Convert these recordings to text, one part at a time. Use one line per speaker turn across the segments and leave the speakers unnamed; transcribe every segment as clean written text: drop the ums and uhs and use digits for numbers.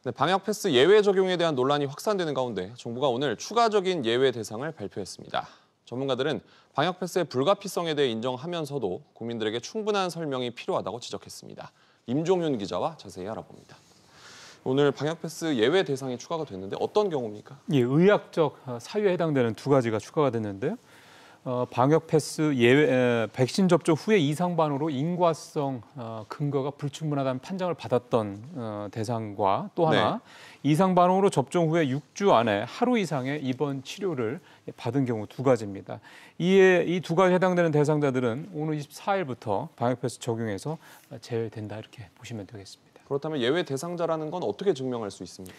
네, 방역 패스 예외 적용에 대한 논란이 확산되는 가운데 정부가 오늘 추가적인 예외 대상을 발표했습니다. 전문가들은 방역 패스의 불가피성에 대해 인정하면서도 국민들에게 충분한 설명이 필요하다고 지적했습니다. 임종윤 기자와 자세히 알아봅니다. 오늘 방역 패스 예외 대상이 추가가 됐는데 어떤 경우입니까?
예, 의학적 사유에 해당되는 두 가지가 추가가 됐는데요. 방역 패스 예외 백신 접종 후에 이상 반응으로 인과성 근거가 불충분하다는 판정을 받았던 대상과 또 하나
네.
이상 반응으로 접종 후에 6주 안에 하루 이상의 입원 치료를 받은 경우 두 가지입니다. 이에 이 두 가지 해당되는 대상자들은 오늘 24일부터 방역 패스 적용해서 제외된다 이렇게 보시면 되겠습니다.
그렇다면 예외 대상자라는 건 어떻게 증명할 수 있습니까?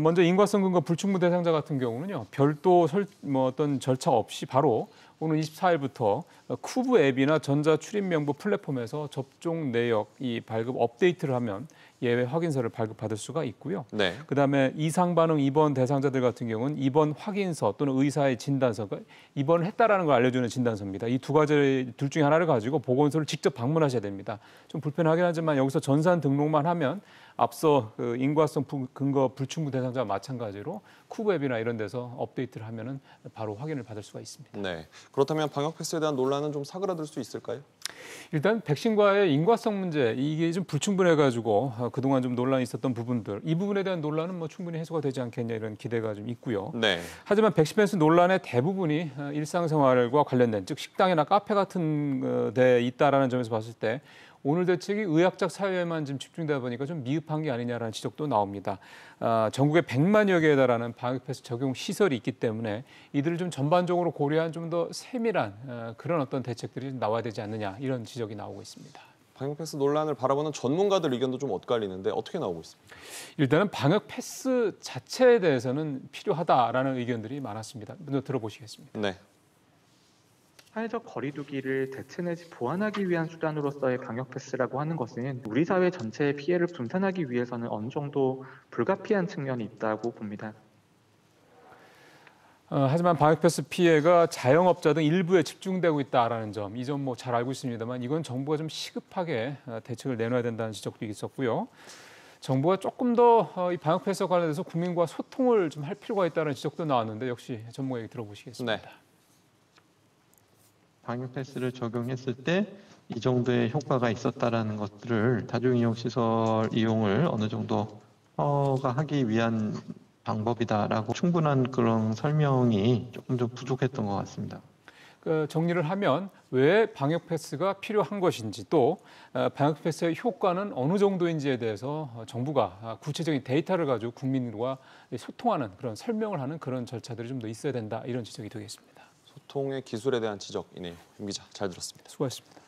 먼저 인과성 근거 불충분 대상자 같은 경우는요. 별도 어떤 절차 없이 바로 오늘 24일부터 쿠브 앱이나 전자 출입 명부 플랫폼에서 접종 내역 이 발급 업데이트를 하면 예외 확인서를 발급받을 수가 있고요.
네.
그다음에 이상 반응 입원 대상자들 같은 경우는 입원 확인서 또는 의사의 진단서가 입원을 했다라는 걸 알려주는 진단서입니다. 이 두 가지 둘 중에 하나를 가지고 보건소를 직접 방문하셔야 됩니다. 좀 불편하긴 하지만 여기서 전산 등록만 하면 앞서 그 인과성 근거 불충분 대상자와 마찬가지로 쿠브 앱이나 이런 데서 업데이트를 하면은 바로 확인을 받을 수가 있습니다.
네. 그렇다면 방역 패스에 대한 논란은 좀 사그라들 수 있을까요?
일단 백신과의 인과성 문제 이게 좀 불충분해가지고 그동안 좀 논란이 있었던 부분들 이 부분에 대한 논란은 뭐 충분히 해소가 되지 않겠냐 이런 기대가 좀 있고요.
네.
하지만 백신 패스 논란의 대부분이 일상생활과 관련된 즉 식당이나 카페 같은 데 있다라는 점에서 봤을 때 오늘 대책이 의학적 사유에만 지금 집중되다 보니까 좀 미흡한 게 아니냐라는 지적도 나옵니다. 전국에 100만여 개에 달하는 방역 패스 적용 시설이 있기 때문에 이들을 좀 전반적으로 고려한 좀 더 세밀한 그런 어떤 대책들이 나와야 되지 않느냐 이런 지적이 나오고 있습니다.
방역 패스 논란을 바라보는 전문가들 의견도 좀 엇갈리는데 어떻게 나오고 있습니까?
일단은 방역 패스 자체에 대해서는 필요하다라는 의견들이 많았습니다. 먼저 들어보시겠습니다.
네.
사회적 거리 두기를 대체 내지 보완하기 위한 수단으로서의 방역 패스라고 하는 것은 우리 사회 전체의 피해를 분산하기 위해서는 어느 정도 불가피한 측면이 있다고 봅니다.
하지만 방역 패스 피해가 자영업자 등 일부에 집중되고 있다라는 점, 이 점 뭐 잘 알고 있습니다만 이건 정부가 좀 시급하게 대책을 내놔야 된다는 지적도 있었고요. 정부가 조금 더 이 방역 패스와 관련해서 국민과 소통을 좀 할 필요가 있다는 지적도 나왔는데 역시 전문가 얘기 들어보시겠습니다.
네.
방역 패스를 적용했을 때 이 정도의 효과가 있었다라는 것들을 다중이용시설 이용을 어느 정도 허가하기 위한 방법이다라고 충분한 그런 설명이 조금 좀 부족했던 것 같습니다.
정리를 하면 왜 방역 패스가 필요한 것인지 또 방역 패스의 효과는 어느 정도인지에 대해서 정부가 구체적인 데이터를 가지고 국민과 소통하는 그런 설명을 하는 그런 절차들이 좀 더 있어야 된다 이런 지적이 되겠습니다.
소통의 기술에 대한 지적이네요. 임 기자, 잘 들었습니다.
수고하셨습니다.